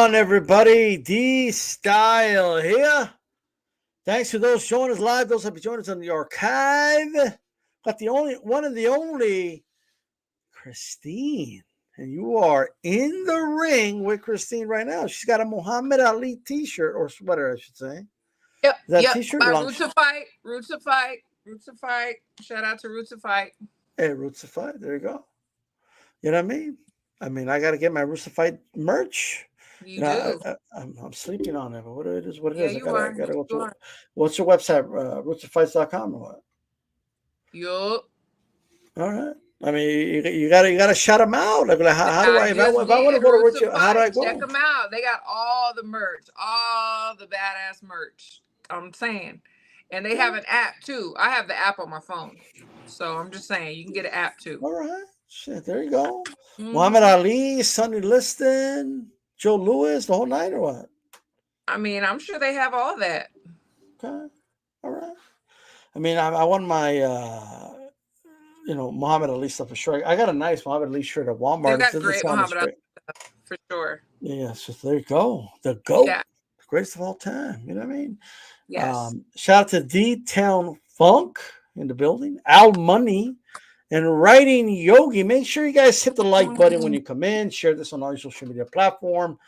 on, everybody? D Style here. Thanks to those joining us live, those have joined us on the archive. Got the only Christine. And you are in the ring with Christine right now. She's got a Muhammad Ali t-shirt or sweater, I should say. Yep. Is that yep. t-shirt? By Roots of Fight. Roots of Fight. Roots of Fight. Shout out to Roots of Fight. Hey, Roots of Fight. There you go. You know what I mean? I got to get my Roots of Fight merch. You do. I'm sleeping on it, but what it is. I gotta go to. What's your website? Rootsoffights.com or what? Yup. All right. I mean, you gotta shout them out. Like, how do I? If I want to go to Roots, how do I go? Check them out. They got all the merch, all the badass merch. I'm saying, and they have an app too. I have the app on my phone, so I'm just saying you can get an app too. All right. Shit. There you go. Muhammad Ali, Sonny Liston, Joe Louis, the whole nine or what? I mean, I'm sure they have all that. Okay. All right. I mean, I want my. Muhammad Ali stuff for sure. I got a nice Muhammad Ali shirt at Walmart. They got great Muhammad Ali stuff for sure. Yeah, so there you go. The GOAT. Yeah. The greatest of all time. You know what I mean? Yes. Shout out to D-Town Funk in the building. Al Money and Writing Yogi. Make sure you guys hit the like button when you come in. Share this on all your social media platform.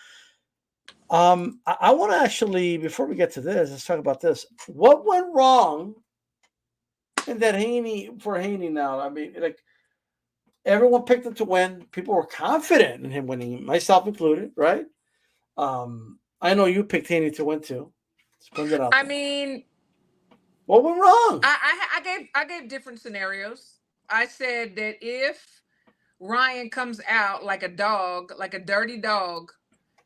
I want to actually, before we get to this, let's talk about this. What went wrong? And that Haney now, I mean, like everyone picked him to win. People were confident in him winning, myself included, right? I know you picked Haney to win too. I mean, what went wrong? I gave different scenarios. I said that if Ryan comes out like a dog, like a dirty dog,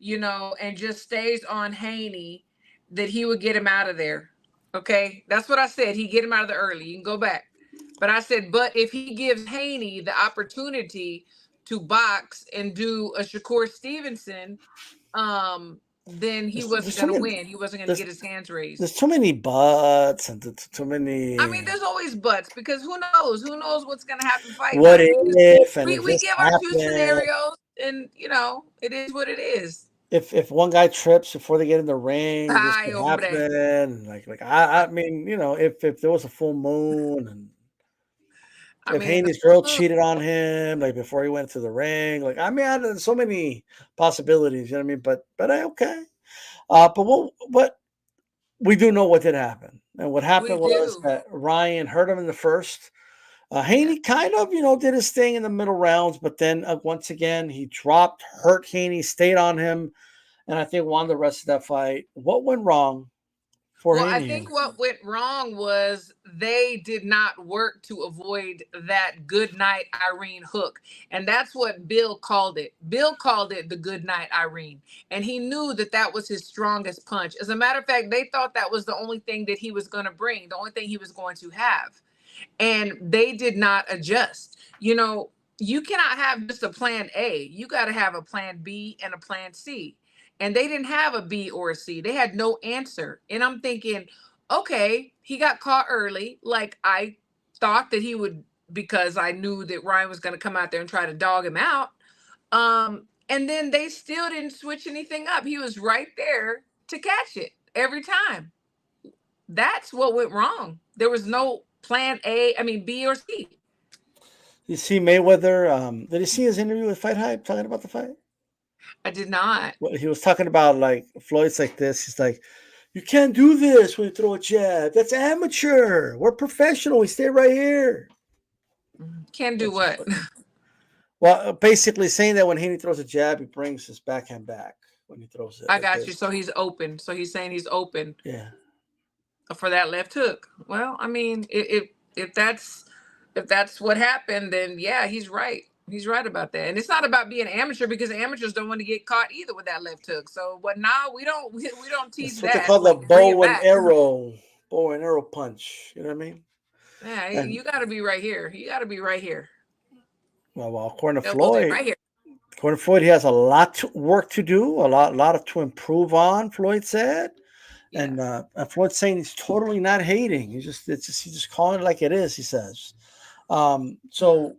and just stays on Haney, that he would get him out of there. Okay, that's what I said. He get him out of the early. You can go back. But I said, but if he gives Haney the opportunity to box and do a Shakur Stevenson, then he wasn't going to win. He wasn't going to get his hands raised. There's too many buts and too many. I mean, there's always buts because who knows? Who knows what's going to happen fight? What if? And we give our two scenarios, and it is what it is. If one guy trips before they get in the ring, this could happen. I mean, if there was a full moon and if Haney's girl cheated on him, like before he went to the ring, like I mean, there's so many possibilities. You know what I mean? But okay. But we do know what did happen, and what happened was that Ryan hurt him in the first. Haney kind of, did his thing in the middle rounds, but then once again, he dropped, hurt Haney, stayed on him, and I think won the rest of that fight. What went wrong for Haney? I think what went wrong was they did not work to avoid that good night Irene hook. And that's what Bill called it. Bill called it the good night Irene. And he knew that was his strongest punch. As a matter of fact, they thought that was the only thing that he was going to bring, the only thing he was going to have. And they did not adjust. You cannot have just a plan A. You got to have a plan B and a plan C. And they didn't have a B or a C. They had no answer. And I'm thinking, okay, he got caught early. Like I thought that he would, because I knew that Ryan was going to come out there and try to dog him out. And then they still didn't switch anything up. He was right there to catch it every time. That's what went wrong. There was no plan B or C. You see Mayweather, did you see his interview with Fight Hype talking about the fight? I did not. Well, he was talking about like Floyd's like this. He's like, you can't do this when you throw a jab. That's amateur. We're professional. We stay right here. Can't do what? Well, basically saying that when Haney throws a jab, he brings his backhand back when he throws it. I got you. So he's open. So he's saying he's open. Yeah. For that left hook. Well, I mean, if that's what happened, then yeah, he's right. He's right about that. And it's not about being amateur because amateurs don't want to get caught either with that left hook. So we don't teach that. What they call the bow and arrow punch. You know what I mean? Yeah, you got to be right here. You got to be right here. Well, according to Floyd, right here. According to Floyd, he has a lot of work to do, a lot to improve on. Floyd said. Yeah. And Floyd's saying he's totally not hating. He's just calling it like it is, he says. So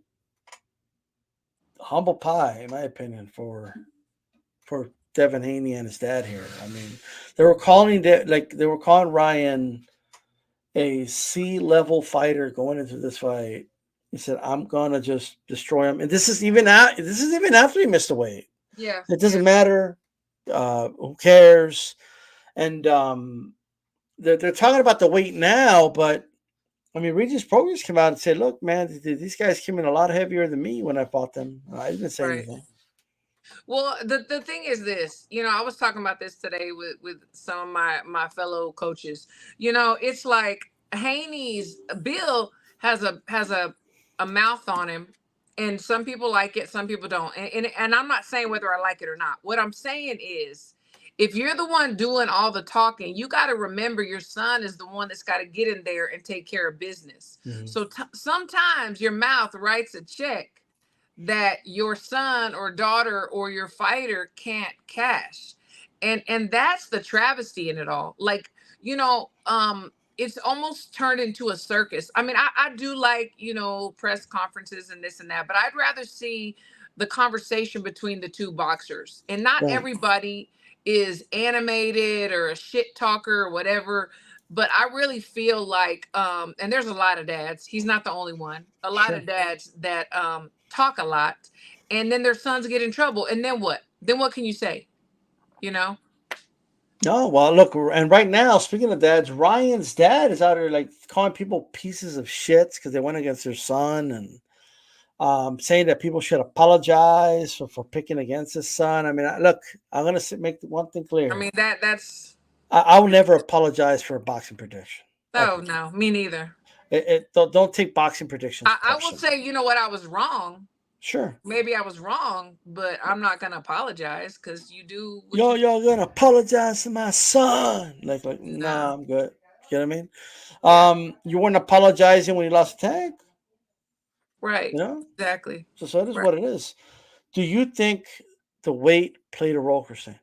humble pie, in my opinion, for Devin Haney and his dad here. I mean, they were calling Ryan a C-level fighter going into this fight. He said, "I'm gonna just destroy him," and this is even after he missed the weight. Yeah. It Yeah. doesn't matter. Who cares? And they're talking about the weight now, but I mean, Regis Progress came out and said, "Look, man, these guys came in a lot heavier than me when I fought them. I didn't say Right. anything." Well, the thing is this, I was talking about this today with some of my fellow coaches. It's like Haney's Bill has a mouth on him, and some people like it, some people don't. And I'm not saying whether I like it or not. What I'm saying is, if you're the one doing all the talking, you got to remember your son is the one that's got to get in there and take care of business. Mhm. So sometimes your mouth writes a check that your son or daughter or your fighter can't cash. And that's the travesty in it all. Like, it's almost turned into a circus. I mean, I do like, press conferences and this and that, but I'd rather see the conversation between the two boxers. And not Right. everybody is animated or a shit talker or whatever. But I really feel like, and there's a lot of dads, he's not the only one, a lot Sure. of dads that talk a lot, and then their sons get in trouble. And then what? Then what can you say? You know? No, well, look, and right now, speaking of dads, Ryan's dad is out there like calling people pieces of shits because they went against their son, and saying that people should apologize for picking against his son. I mean, look, I'm gonna make one thing I clear. mean, that's I will never apologize for a boxing prediction oh ever. no, me neither. Don't take boxing predictions I will personal. say, you know what, I was wrong. Sure. Maybe I was wrong, but I'm not gonna apologize because you do what you do. Y'all gonna apologize to my son? Like, nah, No. I'm good. You know what I mean? Yeah. You weren't apologizing when you lost a tag, Right. you know? Exactly. So it is Right. what it is. Do you think the weight played a role, Christine?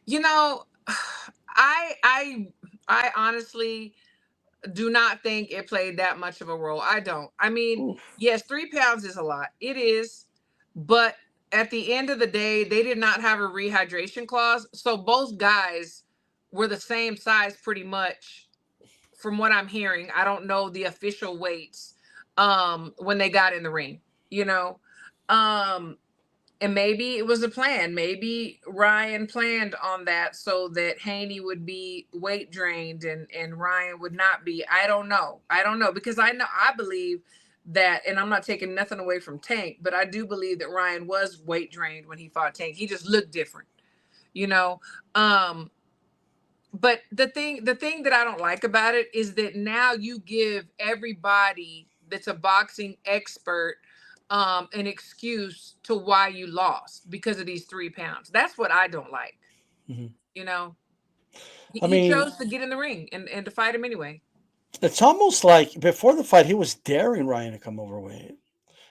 You know, I I I honestly do not think it played that much of a role. I don't. I mean, Oof. yes, 3 pounds is a lot. It is. But at the end of the day, they did not have a rehydration clause. So both guys were the same size pretty much from what I'm hearing. I don't know the official weights when they got in the ring, you know. Um and maybe it was a plan. Maybe Ryan planned on that so that Haney would be weight drained and Ryan would not be. I don't know. I don't know because I believe that, and I'm not taking nothing away from Tank, but I do believe that Ryan was weight drained when he fought Tank. He just looked different, you know. Um, but the thing that I don't like about it is that now you give everybody that's a boxing expert an excuse to why you lost because of these 3 pounds. That's what I don't like. Mhm. You know, he, I he mean, chose to get in the ring and to fight him anyway. it's almost like before the fight, he was daring Ryan to come overweight.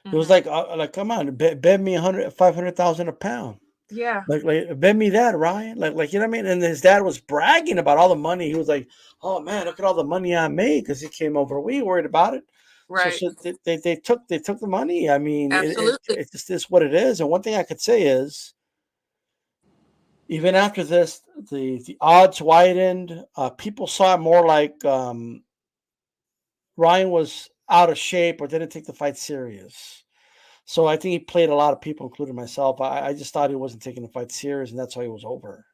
It was Hmm. like, come on, bet me 500,000 a pound. Yeah. Like, bet me that, Ryan. You know what I mean? And his dad was bragging about all the money. He was like, "Oh man, look at all the money I made because he came over. We ain't worried about it." So, Right. so they took the money. I mean, Absolutely. it just is what it is. And one thing I could say is, even after this, the odds widened. People saw it more like Ryan was out of shape or didn't take the fight serious. So I think he played a lot of people, including myself. I just thought he wasn't taking the fight serious, and that's why he was over.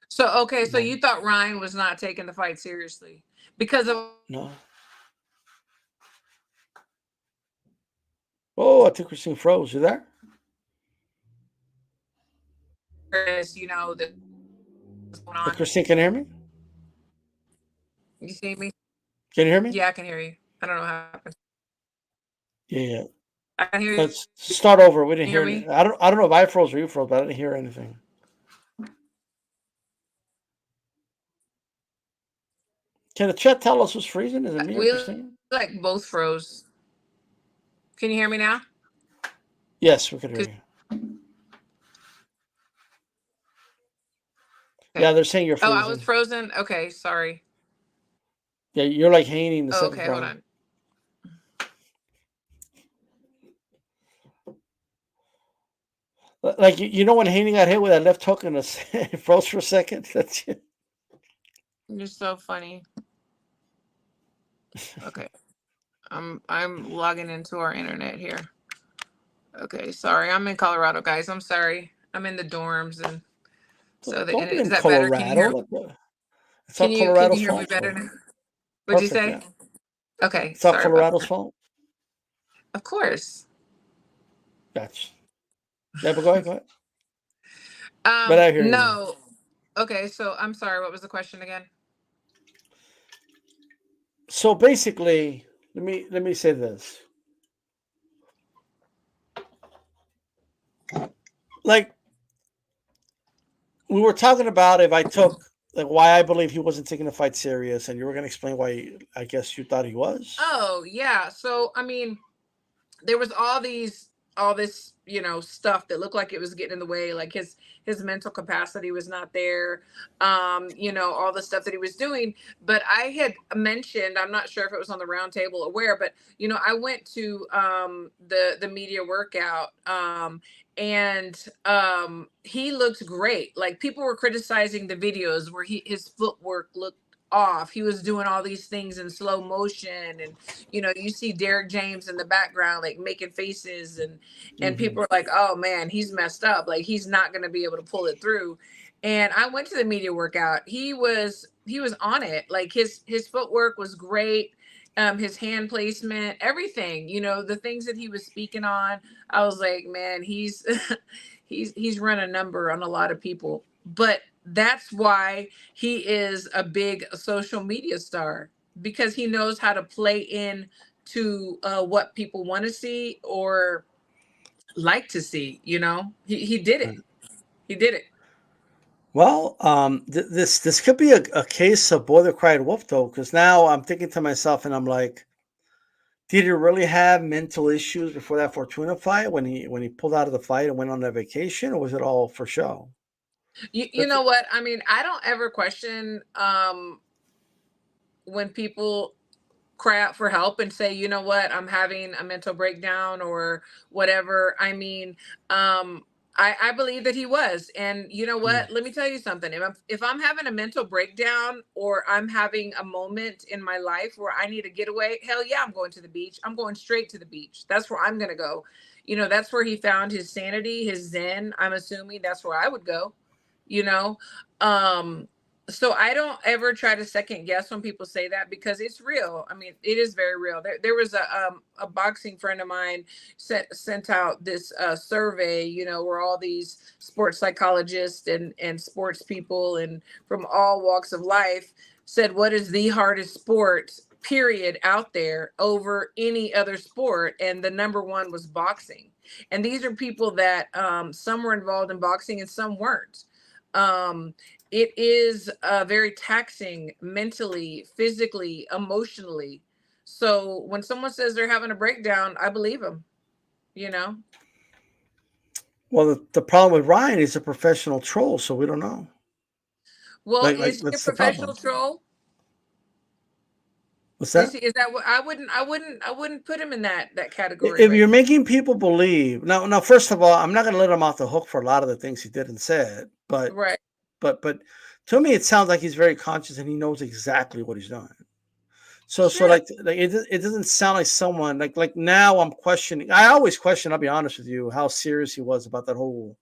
So okay, You so know? you thought Ryan was not taking the fight seriously because of No. Oh, I think Christine froze. You there? this, that was going Hey, on. Christine, can you hear me? You see me? Can you hear me? Yeah, I can hear you. I don't know how happened. Yeah, yeah. I can hear you. Let's start over. We didn't Can you hear hear any. me? I don't know if I froze or you froze, but I didn't hear anything. Can the chat tell us who's freezing? Is it me or We Christine? like both froze. Can you hear me now? Yes, we could hear 'Cause- you. Okay. Yeah, they're saying you're Oh, I was freezing. frozen. Okay, sorry. Yeah, you're like Haney in the Oh, seventh okay, hold round. on. Like you know when Haney got hit with that left hook and it froze for a second. That's You're so funny. Okay. I'm logging into our internet here. Okay, sorry. I'm in Colorado, guys. I'm sorry. I'm in the dorms, and so the don't internet, blame is that better? Can you hear me? Colorado. It's all Can Colorado's you hear me fault. better now? What'd you Perfect. say? Yeah, Okay, it's all sorry about Colorado's that. fault. Of course. Gotcha. Yeah, but go ahead. Go ahead. But I hear you now. No. Okay, so I'm sorry, what was the question again? So basically, let me say this. Like we were talking about if I took like why I believe he wasn't taking the fight serious, and you were going to explain why I guess you thought he was. Oh, yeah. So, I mean, there was all this, stuff that looked like it was getting in the way, like his mental capacity was not there. All the stuff that he was doing. But I had mentioned, I'm not sure if it was on the round table or where, but I went to the media workout, and he looked great. Like, people were criticizing the videos where his footwork looked off. He was doing all these things in slow motion, and you see Derek James in the background, like, making faces, and Hmm. people are like, oh man, he's messed up, like he's not going to be able to pull it through. And I went to the media workout. He was on it. Like, his footwork was great. His hand placement, everything, the things that he was speaking on, I was like, man, he's he's run a number on a lot of people. But that's why he is a big social media star, because he knows how to play in to what people want to see or like to see. He did it. He did it. Well, this could be a case of boy that cried wolf though, because now I'm thinking to myself and I'm like, did he really have mental issues before that Fortuna fight when he pulled out of the fight and went on that vacation, or was it all for show? You That's know what? I mean, I don't ever question when people cry out for help and say, you know what, I'm having a mental breakdown or whatever. I mean, I believe that he was. And you know mm, what? Let me tell you something. If I'm having a mental breakdown, or I'm having a moment in my life where I need a getaway, hell yeah, I'm going to the beach. I'm going straight to the beach. That's where I'm gonna go. That's where he found his sanity, his zen. I'm assuming that's where I would go, you know. Um, so I don't ever try to second guess when people say that, because it's real. I mean, it is very real. There was a boxing friend of mine sent out this survey, where all these sports psychologists and sports people and from all walks of life said, what is the hardest sport period out there over any other sport? And the number one was boxing. And these are people that some were involved in boxing and some weren't. um it is very taxing mentally, physically, emotionally. So when someone says they're having a breakdown, I believe them, you know. well, the problem with Ryan, he's a professional troll, so we don't know. Well, Like is he a that's the professional problem. troll? What's that? Is that what? I wouldn't put him in that category If right you're making people believe now, first of all, I'm not going to let him off the hook for a lot of the things he did and said, now. Right. but to me, it sounds like he's very conscious and he knows exactly what he's doing. So Sure. like it doesn't sound like someone like now I'm questioning. I always question. I'll be honest with you, how serious he was about that whole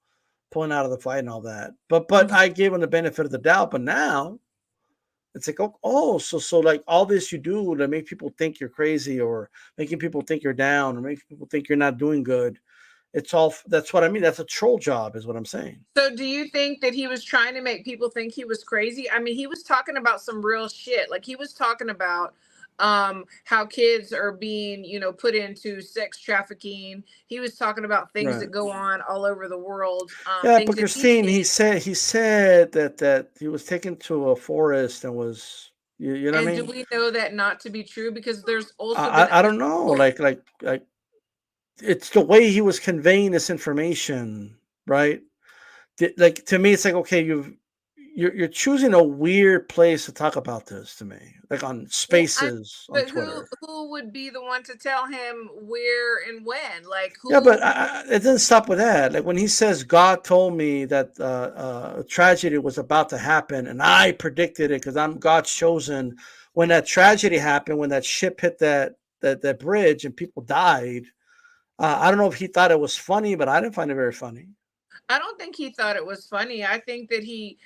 pulling out of the fight and all that. But Mhm. I gave him the benefit of the doubt. But now it's like, oh, so like all this you do to make people think you're crazy or making people think you're down or making people think you're not doing good. It's all that's what I mean. That's a troll job, is what I'm saying. So do you think that he was trying to make people think he was crazy? I mean, he was talking about some real shit. Like, he was talking about how kids are being, put into sex trafficking. He was talking about things Right. that go on all over the world, Yeah, things but that he Christine, he did. said he said that he was taken to a forest and was you know what I And do mean? we know that not to be true? Because there's also been I other don't know. people. Like it's the way he was conveying this information, right? Like to me, it's like okay, you're choosing a weird place to talk about this to me, like on Well, Spaces on but Twitter. who would be the one to tell him where and when? Like Yeah, who? but it didn't stop with that. Like when he says, "God told me that a tragedy was about to happen, and I predicted it because I'm God's chosen." When that tragedy happened, when that ship hit that bridge and people died, I don't know if he thought it was funny, but I didn't find it very funny. I don't think he thought it was funny. I think that he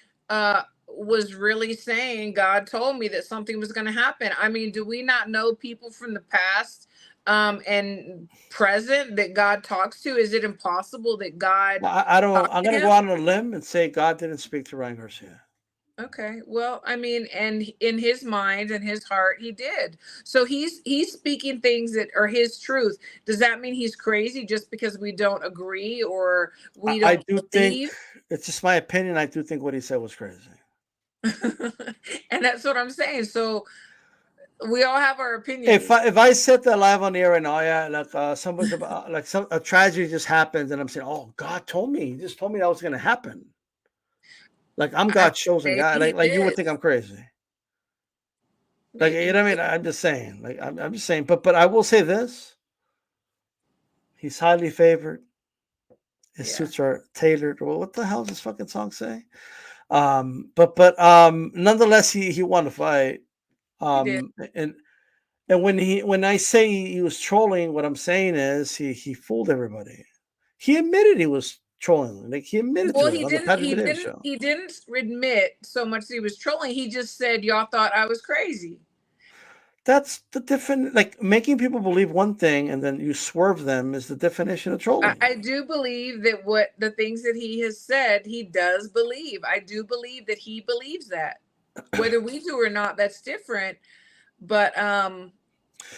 was really saying, God told me that something was going to happen. I mean, do we not know people from the past and present that God talks to? Is it impossible that God I don't. talked I'm to gonna him? go out on a limb and say God didn't speak to Ryan Garcia. Okay. Well, I mean, and in his mind and his heart, he did. So he's speaking things that are his truth. Does that mean he's crazy just because we don't agree or we I don't do think believe? it's just my opinion. I do think what he said was crazy. And that's what I'm saying. So we all have our If opinions. I set that live on the air and yeah, like somebody's about like some a tragedy just happens and I'm saying, oh, God told me, he just told me that was gonna happen. Like I'm I God's chosen maybe guy. he Like you would did. think I'm crazy. Like you Maybe. know what I mean? I'm just saying. Like I'm just saying. But I will say this: he's highly favored. His Yeah, suits are tailored. Well, what the hell does this fucking song say? But nonetheless, he won the fight. he did. Um, and and when I say he was trolling, what I'm saying is he fooled everybody. He admitted he was trolling. Like he admitted Well, to it on the Patrick David show. he didn't admit so much that he was trolling. He just said y'all thought I was crazy. That's the different. Like making people believe one thing and then you swerve them is the definition of trolling. I do believe that what the things that he has said, he does believe. I do believe that he believes that. Whether we do or not, that's different. But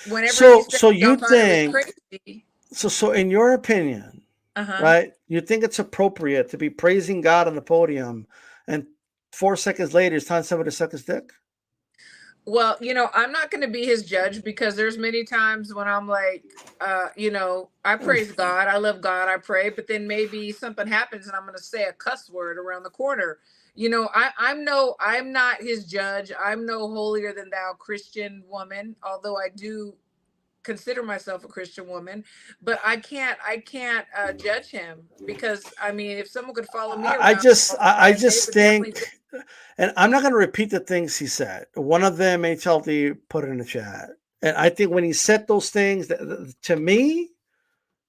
whenever he said So y'all you thought it was think crazy, so in your opinion, uh-huh. right? You think it's appropriate to be praising God on the podium and 4 seconds later it's time somebody to suck his dick? Well, I'm not going to be his judge because there's many times when I'm like, I praise God, I love God, I pray, but then maybe something happens and I'm going to say a cuss word around the corner. I'm not his judge. I'm no holier than thou Christian woman, although I do consider myself a Christian woman, but I can't judge him because I mean, if someone could follow me around all the I time, they just would definitely. think, and I'm not going to repeat the things he said. One of them, HLD, put it in the chat, and I think when he said those things, to me,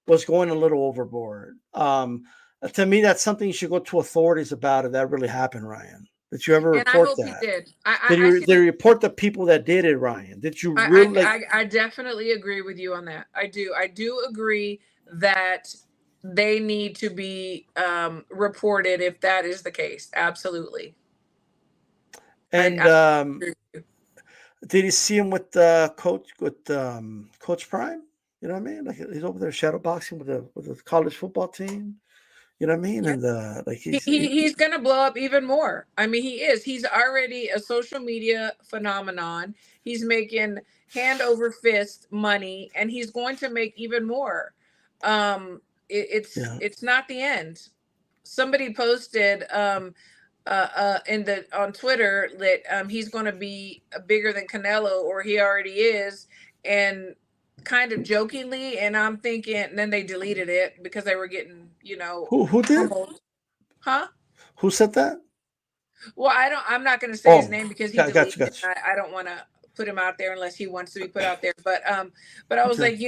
was going a little overboard. To me, that's something you should go to authorities about if that really happened, Ryan. Did you ever And I report hope he that? did. Did you report the people that did it, Ryan? Did you really like? I definitely agree with you on that. I do agree that they need to be reported if that is the case. Absolutely. And I agree with you. did he see him with Coach Prime? You know what I mean? Like he's over there shadow boxing with the college football team. You know what I mean? Yeah. And like He's gonna blow up even more. I mean, he is. He's already a social media phenomenon. He's making hand over fist money, and he's going to make even more. yeah. It's not the end. Somebody posted in the on Twitter that he's going to be bigger than Canelo, or he already is, and kind of jokingly. And I'm thinking, and then they deleted it because they were getting Who did? pummeled. Huh? Who said that? Well, I'm not going to say his Oh, name because he got you, deleted it. got you. I don't want to put him out there unless he wants to be put out there. But I was Okay. like,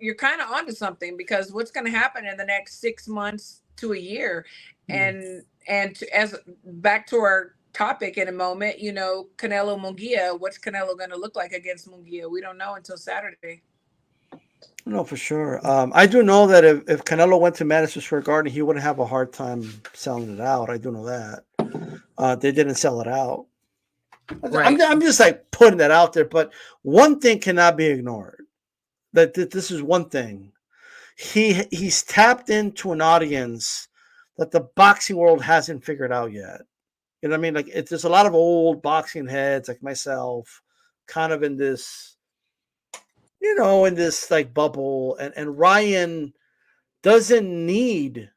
you're kind of onto something because what's going to happen in the next 6 months to a year, Mm. as back to our topic in a moment, Canelo Mungia. What's Canelo going to look like against Mungia? We don't know until Saturday. No, for sure. I do know that if Canelo went to Madison Square Garden, he wouldn't have a hard time selling it out. I do know that. They didn't sell it out. Right. I'm just like putting that out there. But one thing cannot be ignored. That this is one thing. He's tapped into an audience that the boxing world hasn't figured out yet. You know what I mean? Like there's a lot of old boxing heads like myself, kind of in this, in this like bubble, and Ryan doesn't need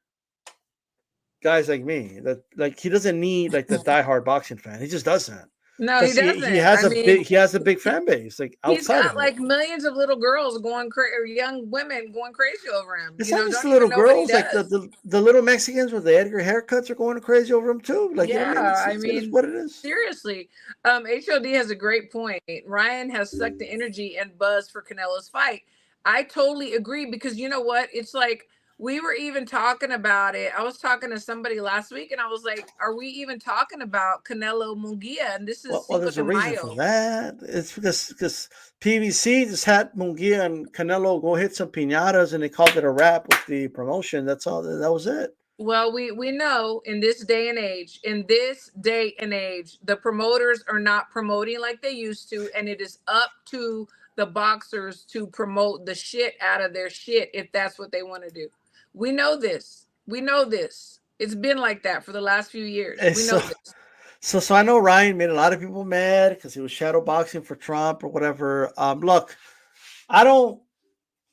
guys like me that like he doesn't need like the diehard boxing fan. He just doesn't No, he because he doesn't. has I mean, he has a big fan base like he's outside of got it. like millions of little girls going crazy, or young women going crazy over him. It's not just Don't the even little know what he girls, like does. the little Mexicans with the Edgar haircuts are going crazy over him too. Like you know what I mean? Yeah, I It is mean, what it is. seriously. HOD has a great point. Ryan has sucked the energy and buzz for Canelo's fight. I totally agree because you know what? It's like we were even talking about it. I was talking to somebody last week and I was like, are we even talking about Canelo Mungia? And this is Well, Cinco there's de a reason for Mayo. that. It's because PBC just had Mungia and Canelo go hit some piñatas, and they called it a wrap with the promotion. That's all. That was it. Well, we know in this day and age, the promoters are not promoting like they used to, and it is up to the boxers to promote the shit out of their shit if that's what they want to do. We know this. We know this. It's been like that for the last few years. And We know so, this. so I know Ryan made a lot of people mad because he was shadow boxing for Trump or whatever. Look, I don't.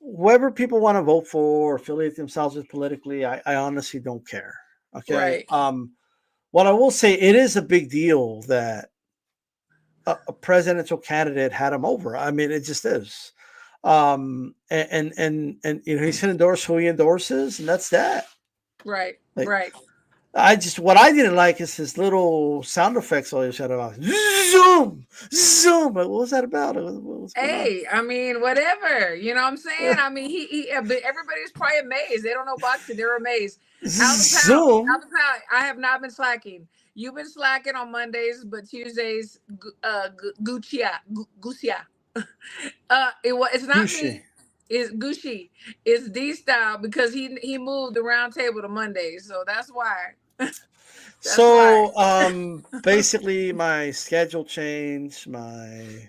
Whoever people want to vote for or affiliate themselves with politically, I honestly don't care. Okay. Right. What I will say, it is a big deal that a presidential candidate had him over. I mean, it just is. And he's going to endorse who he endorses, and that's that. Right. Like, Right. what I didn't like is his little sound effects. All he said about zoom, zoom. What was that about? What's going on? Hey, I mean, whatever. You know what I'm saying? I mean, but everybody's probably amazed. They don't know boxing. They're amazed. Al the Pound, Al Zoom. the Pound. I have not been slacking. You've been slacking on Mondays, but Tuesdays, Guccia. It's not Gucci. me. It's Gucci. It's D style because he moved the round table to Mondays, so that's why. That's why. So basically my schedule changed, my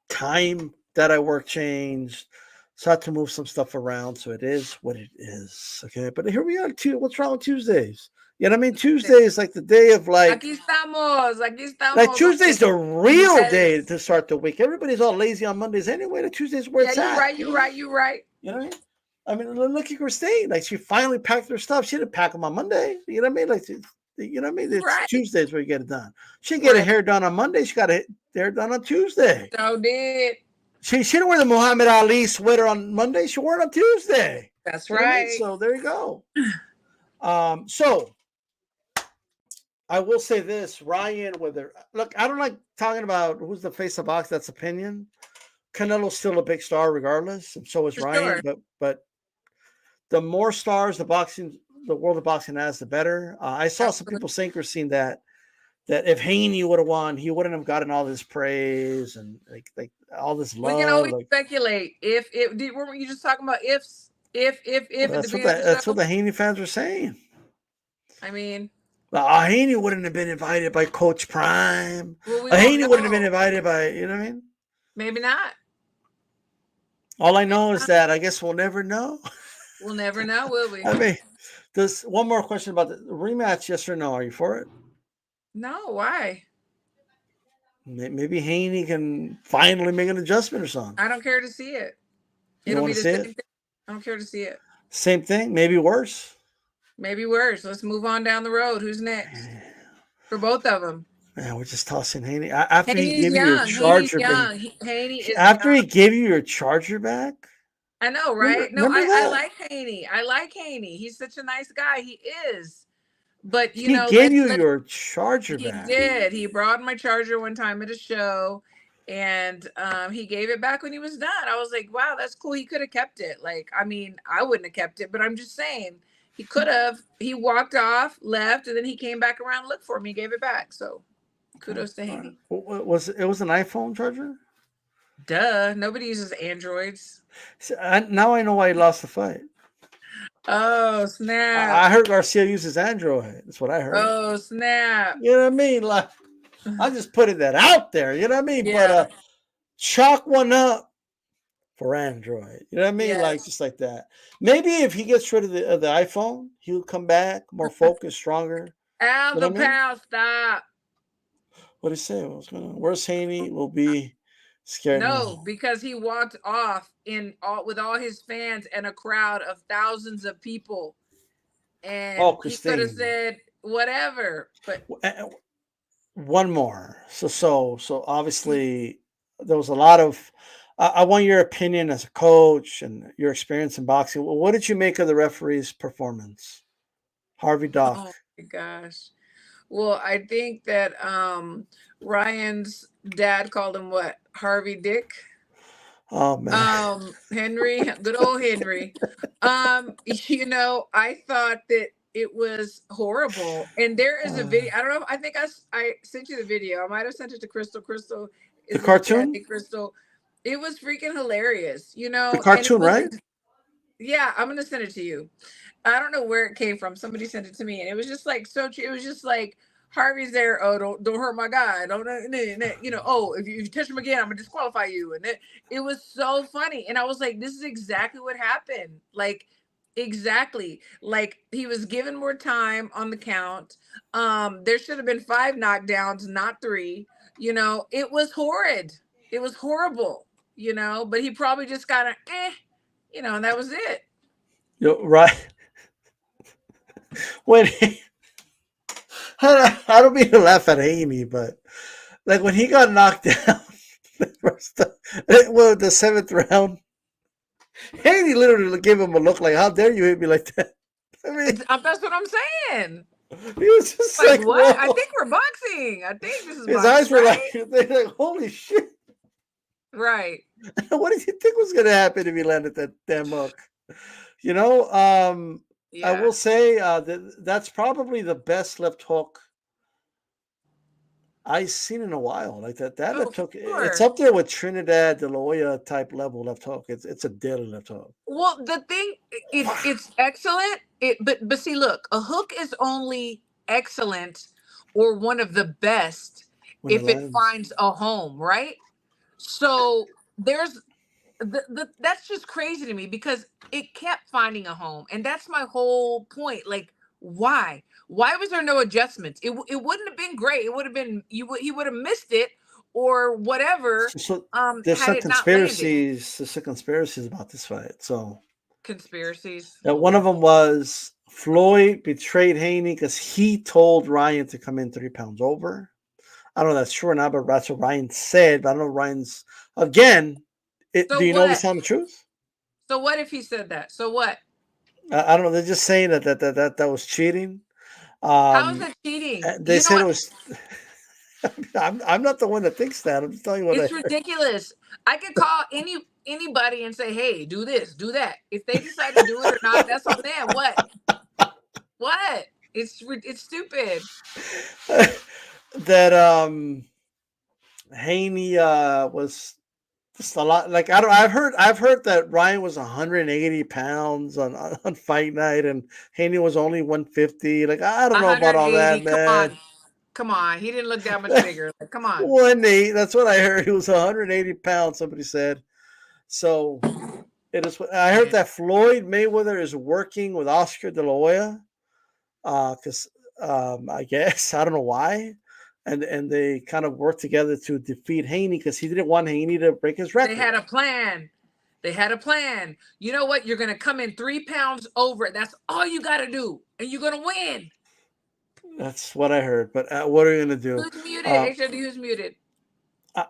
time that I work changed. So I had to move some stuff around. So it is what it is. Okay. But here we are. What's wrong with Tuesdays? You know what I mean? Tuesday is like the day of Aquí estamos. Aquí like estamos. Tuesday's the real day Yes. to start the week. Everybody's all lazy on Mondays anyway. The Tuesday's where Yeah, it's you're at. right. You're right. You're right. You know what I mean? Look at Christine. Like she finally packed her stuff. She didn't pack them on Monday. You know what I mean? Like, you know what I mean? It's Right. Tuesdays where you get it done. She didn't get her Right. hair done on Monday. She got her hair done on Tuesday. So did. She didn't wear the Muhammad Ali sweater on Monday. She wore it on Tuesday. That's You know what I mean? right. So there you go. So I will say this, Ryan, look, I don't like talking about who's the face of box. That's opinion. Canelo's still a big star regardless, and so is For Ryan. sure. But the more stars the world of boxing has, the better. I saw some Absolutely. people saying, Christine, that if Haney would have won, he wouldn't have gotten all this praise and like all this We can love. always Like speculate. Were you just talking about ifs? If at the beginning of the that's what show? the Haney fans were saying. I mean, Haney wouldn't have been invited by Coach Prime. well, we won't Haney wouldn't have been know. invited by, you know what I mean? Maybe not. All I Maybe know is not. that I guess we'll never know. We'll never know, will we? I mean, there's one more question about the rematch. Yes or no? Are you for it? No. Why? Maybe Haney can finally make an adjustment or something. I don't care to see it. You don't It'll want be to the see same it? thing. I don't care to see it. Same thing, maybe worse. Maybe worse. Let's move on down the road. Who's next? For both of them. Man, we're just tossing Haney. After he Haney's gave you your young. Haney's charger back, young. Haney is after young. he gave you your charger back, I know, right? No, remember I that? like Haney. I like Haney. He's such a nice guy. He is. But He gave you let your charger he back. did. He brought my charger one time at a show, and he gave it back when he was done. I was like, wow, that's cool. He could have kept it. Like, I mean, I wouldn't have kept it, but I'm just saying he could have. He walked off, left, and then he came back around, looked for me, gave it back. So kudos to Haney. Right. Was it was an iPhone charger? Duh. Nobody uses Androids. See, now I know why he lost the fight. Oh snap. I heard Garcia uses Android. That's what I heard. Oh snap. You know what I mean? Like, I'm just putting that out there. You know what I mean? Yeah. But chalk one up for Android. You know what I mean? Yes. Like just like that. Maybe if he gets rid of the iPhone, he'll come back more focused, stronger. Al You know the what I mean? Pound, stop. What did he say? What's going on? Where's Haney? Will be scared. No, because he walked off with all his fans and a crowd of thousands of people. Oh, and he could have Christine. said whatever, but One more. So obviously there was a lot of. I want your opinion as a coach and your experience in boxing. What did you make of the referee's performance, Harvey Dock? oh my gosh. Well, I think that Ryan's dad called him what? Harvey Dick? Oh man, Henry, good old Henry. I thought that it was horrible. And there is a uh, video. I don't know. I think I sent you the video. I might have sent it to Crystal. Crystal the is in the chat. cartoon, Hey, Crystal. It was freaking hilarious, the and it cartoon, was right? yeah, I'm gonna send it to you. I don't know where it came from. Somebody sent it to me, and it was just like so. It was just like Harvey's there. Oh, don't hurt my guy. Don't Oh, if you touch him again, I'm gonna disqualify you. And it was so funny, and I was like, this is exactly what happened. Like exactly. Like he was given more time on the count. There should have been 5 knockdowns, not 3. It was horrid. It was horrible. But he probably just got and that was it. You're right. When I don't mean to laugh at Haney, but like when he got knocked down, the 7th round, Haney literally gave him a look like, "How dare you hit me like that?" I mean, That's what I'm saying. he was just Like like, what? I "Whoa!" think we're boxing. I think this is His boxing, eyes were like, right? they're like, "Holy shit!" Right. What did you think was going to happen if he landed that damn hook? You know, I Yeah. will say that's probably the best left hook I've seen in a while. Like that Oh, left for hook, it's sure. up there with Trinidad De La Hoya type level left hook. It's a deadly left hook. Well, the thing it's excellent. But see, look, a hook is only excellent or one of the best When it if it lands. finds a home, right? So there's that's just crazy to me because it kept finding a home, and that's my whole point. Like, why was there no adjustments? It wouldn't have been great. It would have been he would have missed it or whatever. So there's Had some it not landed. conspiracies. There's some conspiracies about this fight. So Conspiracies. that Oh one of Lord. them was Floyd betrayed Haney because he told Ryan to come in 3 pounds over. I don't know if that's true or not, but that's what Ryan said. But I don't know Ryan's again. So Do you know if he's what? telling the truth? So what if he said that? So what? I don't know. They're just saying that was cheating. How is Um, that cheating? they You know said it what? was. I'm not the one that thinks that. I'm just telling you what I It's heard. ridiculous. I could call anybody and say, "Hey, do this, do that." If they decide to do it or not, that's on them. What? What? It's stupid. That Haney was just a lot. Like I don't. I've heard that Ryan was 180 pounds on fight night, and Haney was only 150. Like I don't know about all that, 180. Come man. on. Come on. He didn't look that much bigger. Like, come on. 180. That's what I heard. He was 180 pounds. Somebody said. So it is. I heard Man. that Floyd Mayweather is working with Oscar De La Hoya. Because I guess I don't know why, and they kind of worked together to defeat Haney because he didn't want Haney to break his They record. had a plan. They had a plan. You know what? You're gonna come in 3 pounds over. That's all you gotta do, and you're gonna win. That's what I heard. But what are you gonna do? Who's muted? Uh, HW, who's muted?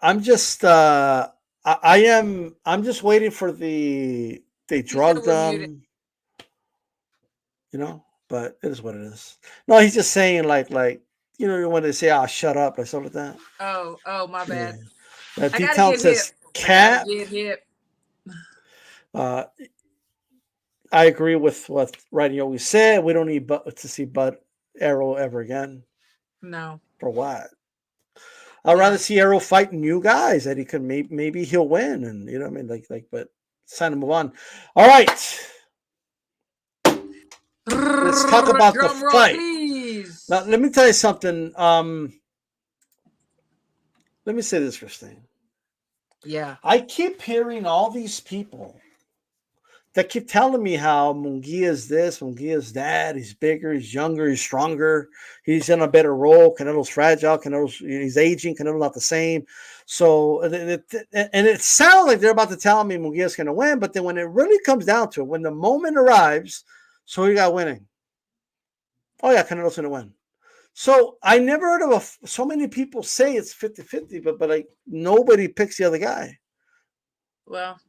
I'm just I'm just waiting for they He said drugged we're muted. them, you know. But it is what it is. No, he's just saying like when they say shut up, like something like that. Oh, my Yeah. bad. I gotta D-Town get hip. says I gotta cap. get hip. Uh, I agree with what Rodney always said. We don't need to see Bud Arrow ever again. No. For what? I'd rather Yeah. see Arrow fight new guys that he could maybe he'll win, and you know what I mean. But it's time to move on. All right, let's talk about the Drum roll, fight. Now, please. let me tell you something. Let me say this, Christine. Yeah. I keep hearing all these people that keep telling me how Mungia is this, Mungia is that. He's bigger, he's younger, he's stronger, he's in a better role. Canelo's fragile, he's aging, Canelo's not the same. So, and it sounds like they're about to tell me Mungia's going to win, but then when it really comes down to it, when the moment arrives, so he got winning. Oh yeah, Canelo's gonna win. So I never heard of so many people say it's 50-50, but like nobody picks the other guy. Well,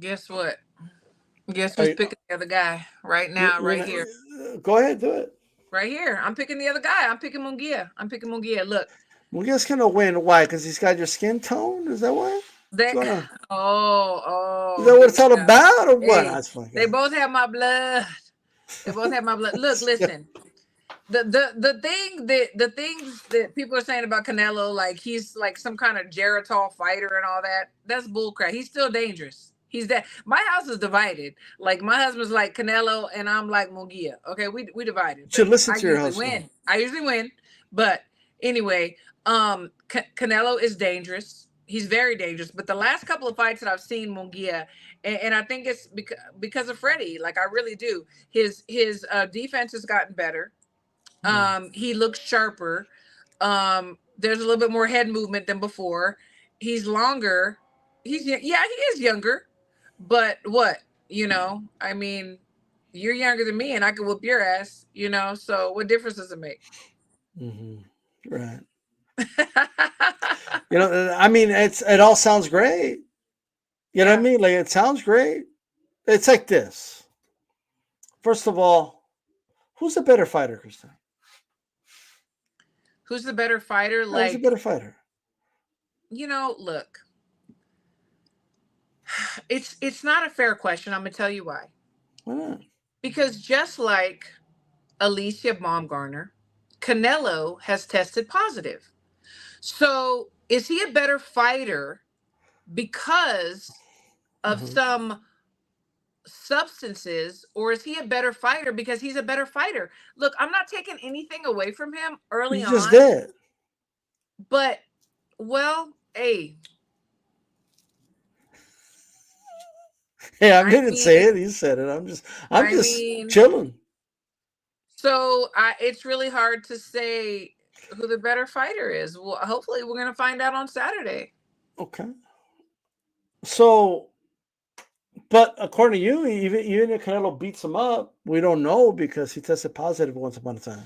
guess what? Guess Are who's you, picking the other guy right you're, now, you're right not, here? go ahead, do it. Right here. I'm picking the other guy. I'm picking Mungia. I'm picking Mungia. Look, Mungia's gonna win. Why? Because he's got your skin tone. Is that why? they What's going on? Is oh, that what here it's we all go. about, or what? Hey, That's funny. they both have my blood. They both have my blood. Look, listen. The things that people are saying about Canelo, like he's like some kind of Geritol fighter and all that, that's bullcrap. He's still dangerous. He's that. My house is divided. Like my husband's like Canelo and I'm like Mungia. Okay, we divided, You but should listen I to your usually husband. win. I usually win. But anyway, Canelo is dangerous. He's very dangerous. But the last couple of fights that I've seen Mungia, and I think it's because of Freddie. Like I really do. His defense has gotten better. He looks sharper. There's a little bit more head movement than before. He's longer. He is younger, but what, I mean, you're younger than me and I can whoop your ass, so what difference does it make? Right. I mean, it all sounds great. You know what I mean? Like it sounds great. It's like this. First of all, who's the better fighter, Kristen? Who's the better fighter? Who's the Like, better fighter? Look, it's not a fair question. I'm gonna tell you why. Why not? Because just like Alicia Baumgartner, Canelo has tested positive. So is he a better fighter because of some substances, or is he a better fighter because he's a better fighter? Look, I'm not taking anything away from him early You just on, did. but hey. Hey, I I didn't say mean, it. You said it. I'm I just mean, chilling. so it's really hard to say who the better fighter is. Well, hopefully we're gonna find out on Saturday. Okay. So, but according to you, even if Canelo beats him up, we don't know because he tested positive once upon a time.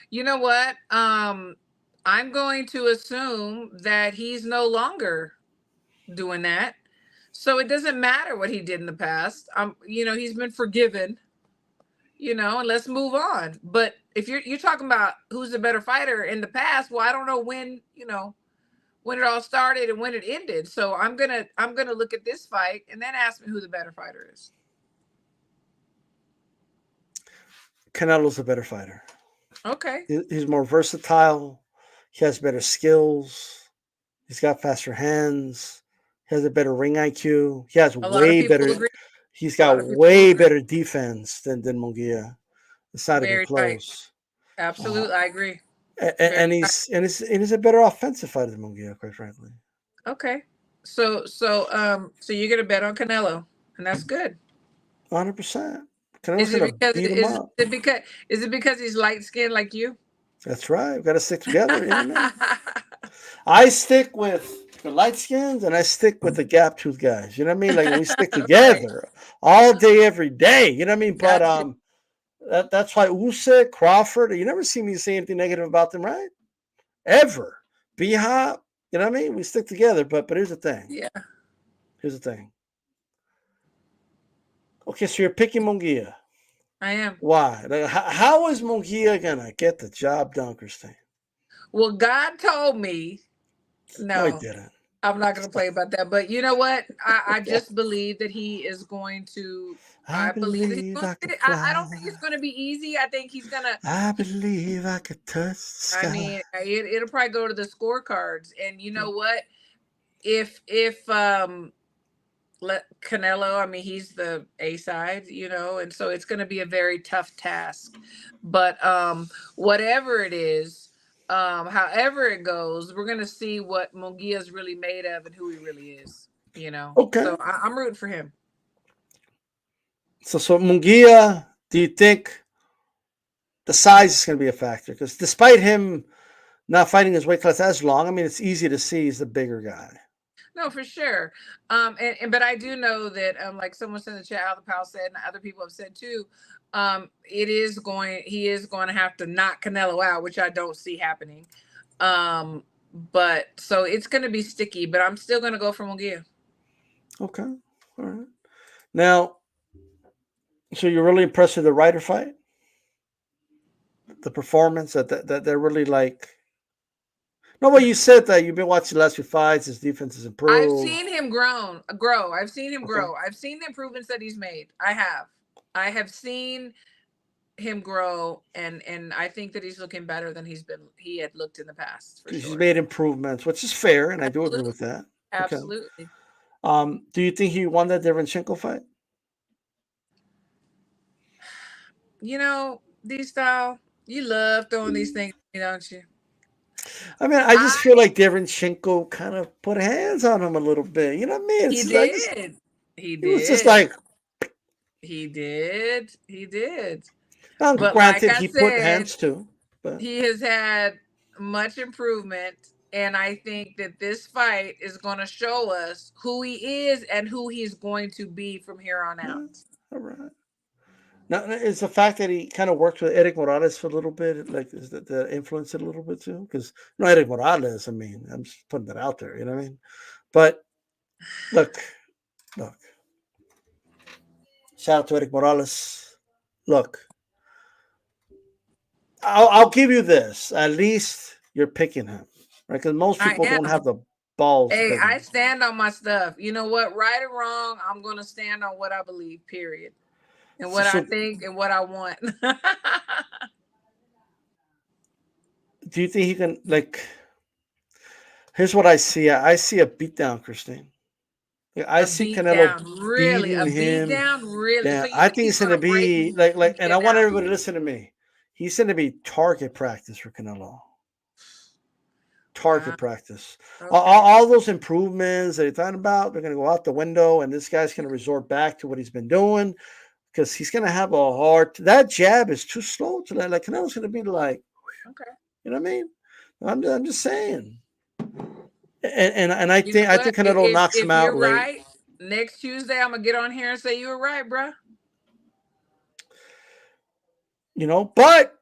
You know what? I'm going to assume that he's no longer doing that. So it doesn't matter what he did in the past. He's been forgiven, and let's move on. But if you're talking about who's the better fighter in the past, well, I don't know when it all started and when it ended. So I'm gonna look at this fight and then ask me who the better fighter is. Canelo's a better fighter. Okay. He's more versatile. He has better skills. He's got faster hands. He has a better ring IQ. He has A lot of way people better. agree. He's A lot got of people way agree. better defense than Mungia. It's not even Very right. close. Absolutely, I agree. And he's a better offensive fighter than Mungia, quite frankly. Okay. So you're gonna bet on Canelo, and that's good. 100%. Is Canelo's it gonna because beat him up. is it because he's light skinned like you? That's right. We've got to stick together. You know what I mean? I stick with the light skins and I stick with the gap tooth guys. You know what I mean? Like we stick Right. together all day, every day. You know what I mean? But Gotcha. that's why Usyk, Crawford. You never see me say anything negative about them, right? Ever. B-Hop. You know what I mean? We stick together. But here's the thing. Yeah, Here's the thing. Okay, so you're picking Mungia. I am. Why? Like, how is Mungia gonna get the job done, Christine? Well, God told me No, he no. didn't. I'm not going to play about that. But you know what? I just believe that he is going to. I I believe that he's believe going I to. could I don't fly. think it's going to be easy. I think he's going to. I believe I could touch the sky. I mean, it'll probably go to the scorecards. And you know what? If let Canelo, I mean, he's the A side, and so it's going to be a very tough task. But whatever it is, however it goes, we're going to see what Mungia is really made of and who he really is. Okay. So I'm rooting for him. So Mungia, do you think the size is going to be a factor? Because despite him not fighting his weight class as long, I mean, it's easy to see he's the bigger guy. No, for sure. But I do know that like someone said in the chat, Al the Pal said, and other people have said too, He is going to have to knock Canelo out, which I don't see happening. But so it's going to be sticky, but I'm still going to go for Mungia. Okay. All right. Now, so you're really impressed with the Ryder fight? The performance that they're really like. No, well, you said that you've been watching the last few fights. His defense has I've improved. seen him grow. I've seen him Okay. grow. I've seen the improvements that he's made. I have seen him grow, and I think that he's looking better than he had looked in the past, for He's sure. made improvements, which is fair, and I do agree Absolutely. with that. Okay. Absolutely. Do you think he won that Derenchenko fight? You know, D-Style, you love throwing these things, don't you? I mean, I just feel like Derenchenko kind of put hands on him a little bit. You know what I mean? He did. It was just like he did. He did. But But like granted, I he put said, hands too. But he has had much improvement, and I think that this fight is going to show us who he is and who he's going to be from here on out. All right. Now, is the fact that he kind of worked with Eric Morales for a little bit, like, is that influenced it a little bit too? Because Eric Morales, I mean, I'm just putting that out there, you know what I mean? But look, shout out to Eric Morales. Look, I'll give you this. At least you're picking him, right? Because most people don't have the balls. Hey, I stand on my stuff. You know what? Right or wrong, I'm going to stand on what I believe, period. And what I think and what I want. Do you think he can, like, here's what I see. I see a beatdown, Christine. I see Canelo beating him. Really? Yeah, So I think it's going to be like, and I want everybody to listen to me. He's going to be target practice for Canelo. Target practice. Okay. All those improvements that you're talking about, they're going to go out the window, and this guy's going to resort back to what he's been doing because he's going to have a hard. That jab is too slow to let. Like Canelo's going to be like, okay, you know what I mean? I'm just saying. And I think Canelo knocks him out late. Right, next Tuesday I'm gonna get on here and say you were right, bro. You know, but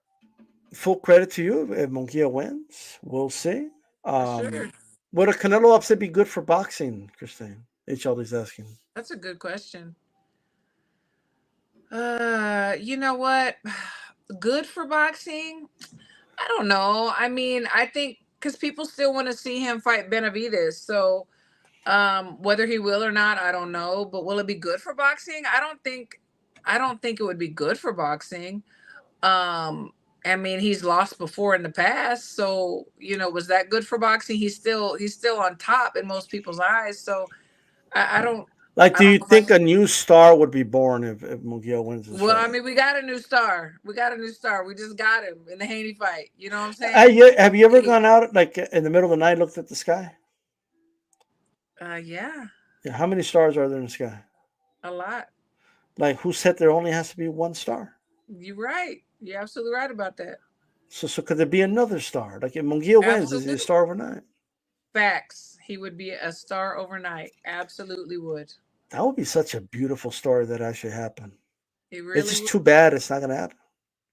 full credit to you if Mungia wins. We'll see. Sure. Would a Canelo upset be good for boxing, Christine? HLD's asking. That's a good question. You know what? Good for boxing? I don't know. I mean, I think because people still want to see him fight Benavidez. So whether he will or not, I don't know. But will it be good for boxing? I don't think it would be good for boxing. I mean, he's lost before in the past. So, you know, was that good for boxing? He's still on top in most people's eyes. So I don't. Like, do you think a new star would be born if Mungia wins this fight? I mean, we got a new star. We just got him in the Haney fight. You know what I'm saying? Have you ever gone out, like, in the middle of the night, looked at the sky? Yeah. How many stars are there in the sky? A lot. Like, who said there only has to be one star? You're right. You're absolutely right about that. So could there be another star? Like, if Mungia wins, is he a star overnight? Facts. He would be a star overnight. Absolutely would. That would be such a beautiful story that actually happened. It's just too bad it's not going to happen.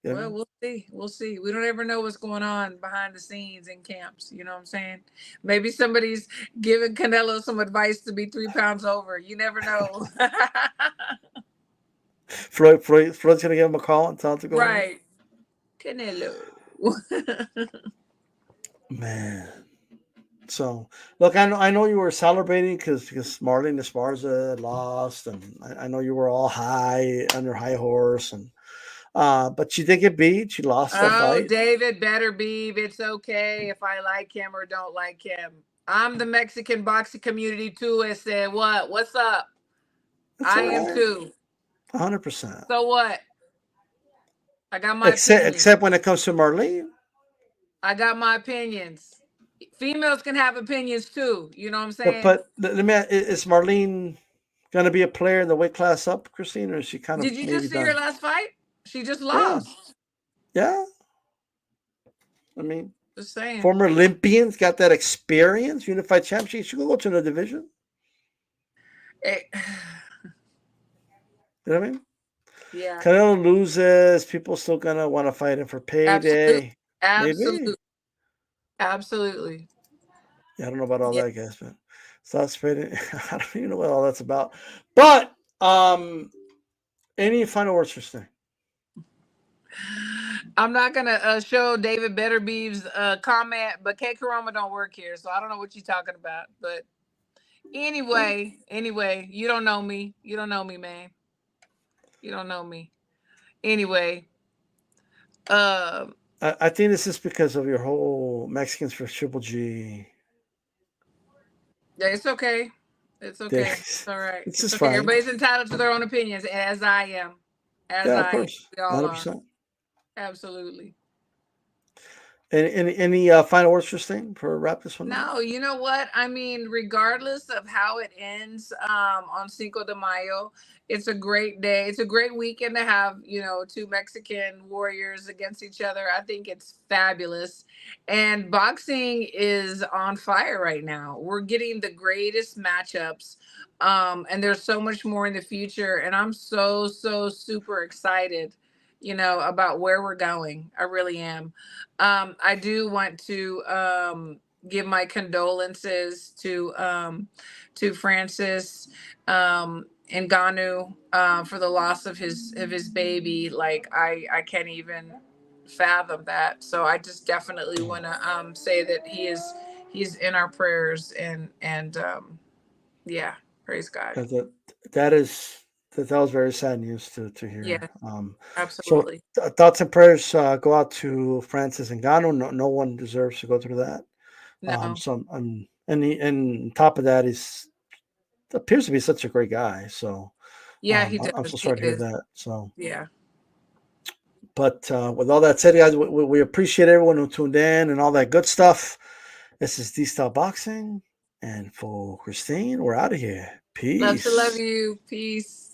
You know? We'll see. We'll see. We don't ever know what's going on behind the scenes in camps. You know what I'm saying? Maybe somebody's giving Canelo some advice to be 3 pounds over. You never know. Floyd's going to give him a call and tell him to go. Right. Canelo. Man. So, look, I know you were celebrating because Marlon Esparza lost, and I know you were all high on your high horse, and but she did get beat. She lost the fight. Oh, David better be. It's okay if I like him or don't like him. I'm the Mexican boxing community too. I said, what's up? I am too. 100%. So what? I got my opinions. Except when it comes to Marlene. I got my opinions. Females can have opinions too. You know what I'm saying? But let me ask, is Marlene going to be a player in the weight class up, Christine, or is she kind of? Did you just see her last fight? She just lost. Yeah. I mean, just saying. Former Olympians got that experience, unified championship. She could go to another division. You know what I mean? Yeah. Canelo loses, people still gonna want to fight him for Absolutely. payday. Maybe. Absolutely. Absolutely. Yeah, I don't know about all Yeah. that, guys, but stop spreading. I don't even know what all that's about. But any final words for Sting? I'm not gonna show David Betterbeeve's comment, but K Karama don't work here, so I don't know what you're talking about. But Well, anyway, you don't know me. You don't know me, man. You don't know me. Anyway, uh, I think this is because of your whole Mexicans for Triple G yeah, it's okay. It's okay. It's days. all right. It's It's just okay. fine. Everybody's entitled to their own opinions, as I am. As Yeah, of I am. course, We all are. 100%. Absolutely. Any final words for Sting for wrap this one up? No, you know what? I mean, regardless of how it ends on Cinco de Mayo, it's a great day. It's a great weekend to have, two Mexican warriors against each other. I think it's fabulous. And boxing is on fire right now. We're getting the greatest matchups. And there's so much more in the future. And I'm so, so super excited, about where we're going. I really am. I do want to give my condolences to Francis Ngannou for the loss of his baby. Like I can't even fathom that. So I just definitely want to say that he's in our prayers and yeah, praise God. That that is that was very sad news to Yeah, hear. So absolutely. thoughts and prayers go out to Francis and Ngannou. No one deserves to go through that. No. So and on top of that, he's appears to be such a great guy. So Yeah, he I'm does. so He sorry to hear is. that. So, Yeah. but with all that said, guys, we appreciate everyone who tuned in and all that good stuff. This is D Style Boxing, and for Christine, we're out of here. Love to love Peace. you. Peace.